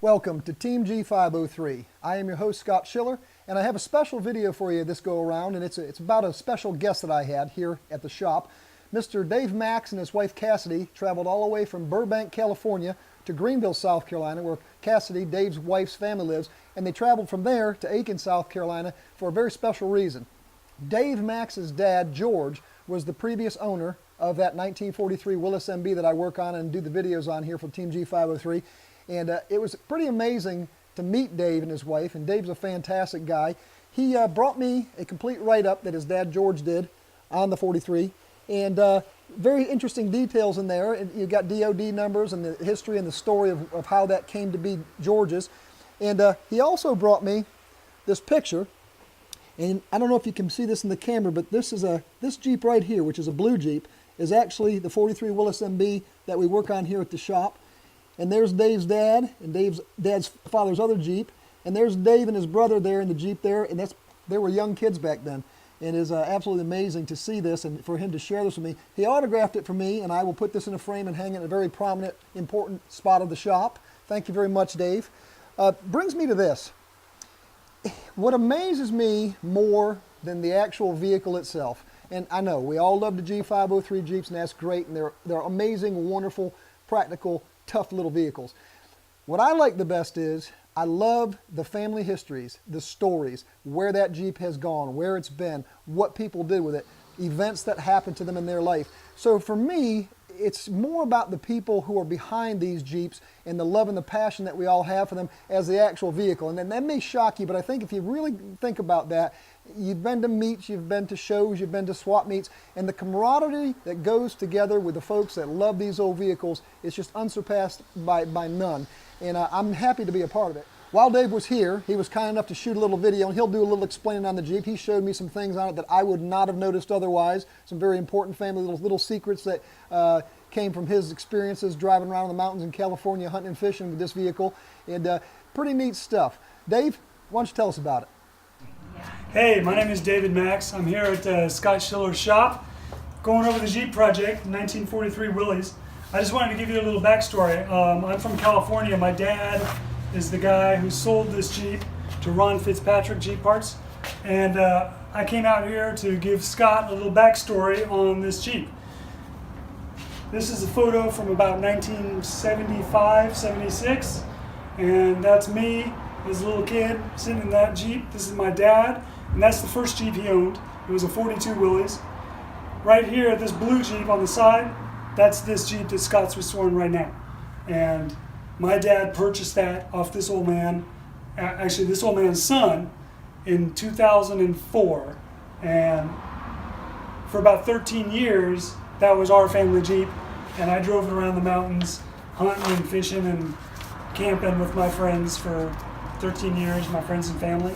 Welcome to Team G503. I am your host, Scott Schiller, and I have a special video for you this go around, and it's about a special guest that I had here at the shop. Mr. Dave Max and his wife Cassidy traveled all the way from Burbank, California to Greenville, South Carolina, where Cassidy, Dave's wife's family lives, and they traveled from there to Aiken, South Carolina for a very special reason. Dave Max's dad, George, was the previous owner of that 1943 Willys MB that I work on and do the videos on here for Team G503. And it was pretty amazing to meet Dave and his wife, and Dave's a fantastic guy. He brought me a complete write-up that his dad George did on the 43, and very interesting details in there. And you've got DOD numbers and the history and the story of how that came to be George's. And he also brought me this picture, and I don't know if you can see this in the camera, but this Jeep right here, which is a blue Jeep, is actually the 43 Willys MB that we work on here at the shop. And there's Dave's dad and Dave's dad's father's other Jeep. And there's Dave and his brother there in the Jeep there. And they were young kids back then. And it is absolutely amazing to see this and for him to share this with me. He autographed it for me, and I will put this in a frame and hang it in a very prominent, important spot of the shop. Thank you very much, Dave. Brings me to this. What amazes me more than the actual vehicle itself, and I know we all love the G503 Jeeps, and that's great, and they're amazing, wonderful, practical, tough little vehicles. What I like the best is I love the family histories, the stories, where that Jeep has gone, where it's been, what people did with it, events that happened to them in their life. So for me, it's more about the people who are behind these Jeeps and the love and the passion that we all have for them as the actual vehicle. And then that may shock you, but I think if you really think about that, you've been to meets, you've been to shows, you've been to swap meets, and the camaraderie that goes together with the folks that love these old vehicles is just unsurpassed by none. And I'm happy to be a part of it. While Dave was here, he was kind enough to shoot a little video, and he'll do a little explaining on the Jeep. He showed me some things on it that I would not have noticed otherwise, some very important family little secrets that came from his experiences driving around in the mountains in California hunting and fishing with this vehicle, and pretty neat stuff. Dave, why don't you tell us about it? Hey, my name is Dave and Max. I'm here at Scott Schiller's shop, going over the Jeep project, 1943 Willys. I just wanted to give you a little backstory. I'm from California. My dad is the guy who sold this Jeep to Ron Fitzpatrick Jeep Parts. And I came out here to give Scott a little backstory on this Jeep. This is a photo from about 1975, 76. And that's me as a little kid sitting in that Jeep. This is my dad, and that's the first Jeep he owned. It was a 42 Willys. Right here, this blue Jeep on the side, that's this Jeep that Scott's restoring right now. And my dad purchased that off this old man, actually this old man's son, in 2004. And for about 13 years, that was our family Jeep. And I drove it around the mountains, hunting and fishing and camping with my friends for 13 years, my friends and family.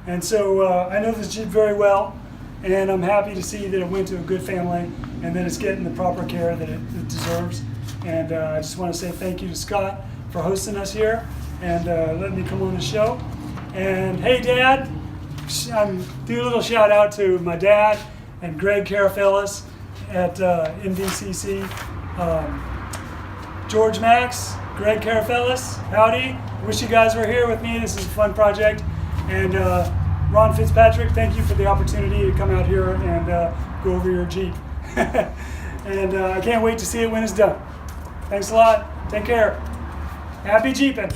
And so I know this Jeep very well, and I'm happy to see that it went to a good family and that it's getting the proper care that it deserves. And I just want to say thank you to Scott for hosting us here and letting me come on the show. And hey, Dad, do a little shout out to my dad and Greg Carafellis at MDCC. George Max, Greg Carafellis, howdy. Wish you guys were here with me. This is a fun project. And Ron Fitzpatrick, thank you for the opportunity to come out here and go over your Jeep. And I can't wait to see it when it's done. Thanks a lot. Take care. Happy Jeeping.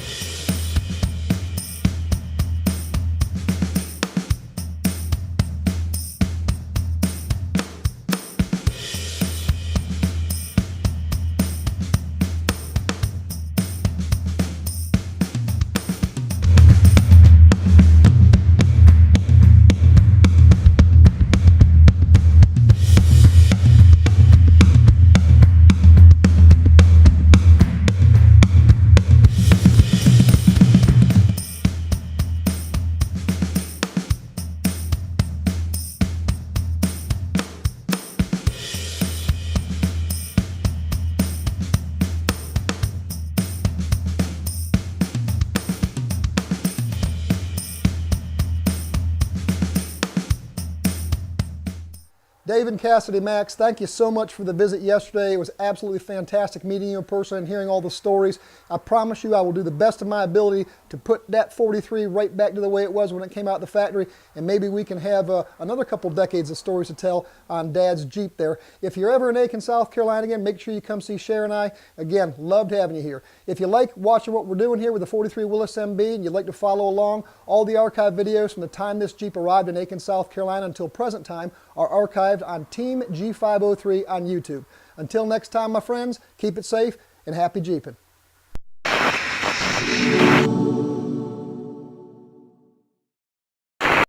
Dave and Cassidy Max, thank you so much for the visit yesterday. It was absolutely fantastic meeting you in person and hearing all the stories. I promise you I will do the best of my ability to put that 43 right back to the way it was when it came out of the factory, and maybe we can have another couple decades of stories to tell on Dad's Jeep there. If you're ever in Aiken, South Carolina again, make sure you come see Cher and I. Again, loved having you here. If you like watching what we're doing here with the 43 Willys MB and you'd like to follow along, all the archive videos from the time this Jeep arrived in Aiken, South Carolina until present time are archived on Team G503 on YouTube. Until next time, my friends, keep it safe and happy Jeeping.